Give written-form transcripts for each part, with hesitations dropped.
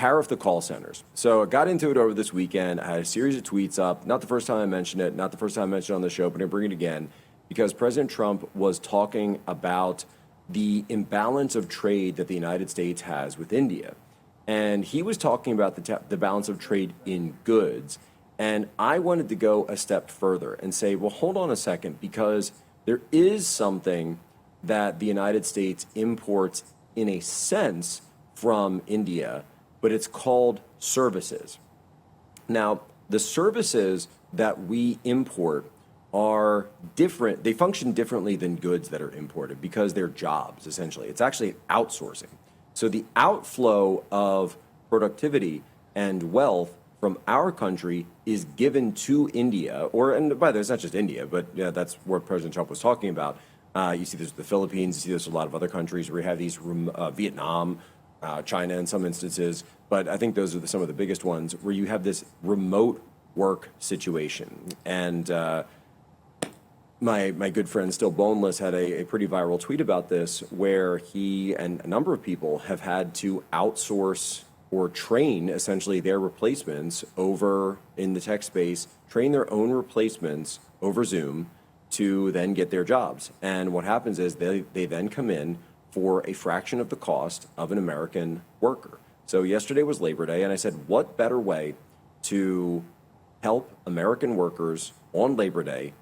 Tariff the call centers. So I got into it over this weekend. I had a series of tweets up. Not the first time I mentioned it, not the first time I mentioned it on the show, but I bring it again because President Trump was talking about the imbalance of trade that the United States has with India. And he was talking about the balance of trade in goods. And I wanted to go a step further and say, well, hold on a second, because there is something that the United States imports in a sense from India, but it's called services. Now, the services that we import are different. They function differently than goods that are imported because they're jobs, essentially. It's actually outsourcing. So the outflow of productivity and wealth from our country is given to India, and by the way, it's not just India, but yeah, that's what President Trump was talking about. You see this with the Philippines, you see this with a lot of other countries where you have these, Vietnam, China in some instances, but I think those are some of the biggest ones where you have this remote work situation. And my good friend Still Boneless had a pretty viral tweet about this where he and a number of people have had to outsource or train essentially their replacements over in the tech space, train their own replacements over Zoom to then get their jobs. And what happens is they then come in for a fraction of the cost of an American worker. So yesterday was Labor Day, and I said, what better way to help American workers on Labor Day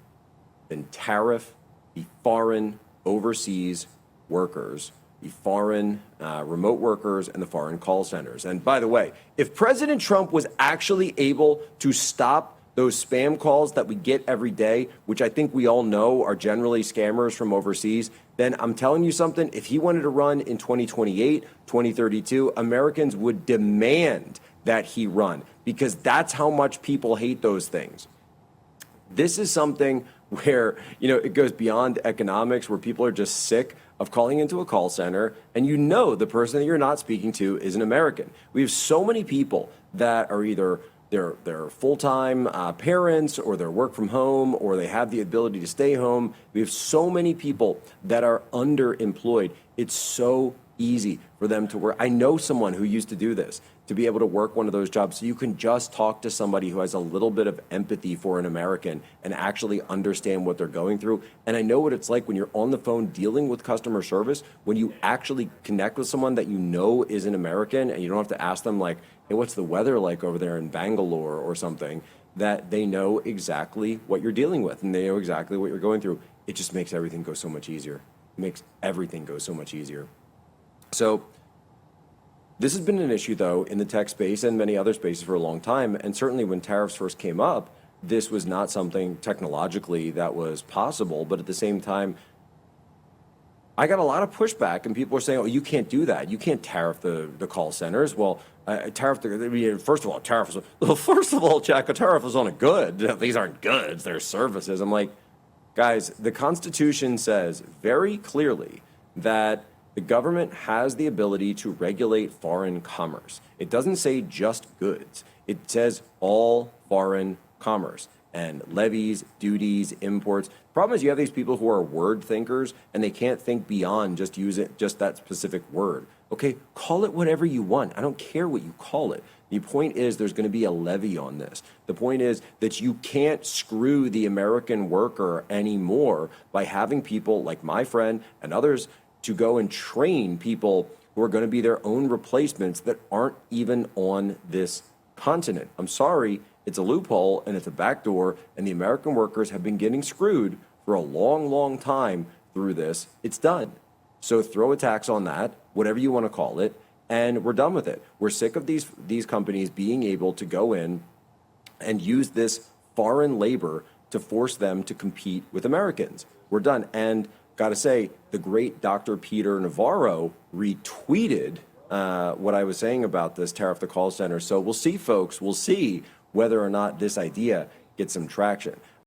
than tariff the foreign overseas workers, the foreign remote workers, and the foreign call centers. And by the way, if President Trump was actually able to stop those spam calls that we get every day, which I think we all know are generally scammers from overseas, then I'm telling you something, if he wanted to run in 2028, 2032, Americans would demand that he run because that's how much people hate those things. This is something where, it goes beyond economics, where people are just sick of calling into a call center and the person that you're not speaking to is an American. We have so many people that are either they're full-time parents, or they're work from home, or they have the ability to stay home. We have so many people that are underemployed. It's so easy for them to work. I know someone who used to do this, to be able to work one of those jobs. So you can just talk to somebody who has a little bit of empathy for an American and actually understand what they're going through. And I know what it's like when you're on the phone dealing with customer service, when you actually connect with someone that you know is an American and you don't have to ask them like, hey, what's the weather like over there in Bangalore or something, that they know exactly what you're dealing with and they know exactly what you're going through. It just makes everything go so much easier. It makes everything go so much easier. So this has been an issue, though, in the tech space and many other spaces for a long time. And certainly when tariffs first came up, this was not something technologically that was possible. But at the same time, I got a lot of pushback, and people are saying, oh, you can't do that. You can't tariff the call centers. Well, first of all, Jack, a tariff is on a good. These aren't goods, they're services. I'm like, guys, the Constitution says very clearly that the government has the ability to regulate foreign commerce. It doesn't say just goods. It says all foreign commerce and levies, duties, imports. The problem is you have these people who are word thinkers and they can't think beyond just that specific word. Okay, call it whatever you want. I don't care what you call it. The point is there's going to be a levy on this. The point is that you can't screw the American worker anymore by having people like my friend and others to go and train people who are going to be their own replacements that aren't even on this continent. I'm sorry, it's a loophole and it's a backdoor, and the American workers have been getting screwed for a long, long time through this. It's done. So throw a tax on that, whatever you want to call it, and we're done with it. We're sick of these companies being able to go in and use this foreign labor to force them to compete with Americans. We're done. And got to say, the great Dr. Peter Navarro retweeted what I was saying about this tariff the call center. So we'll see, folks. We'll see whether or not this idea gets some traction.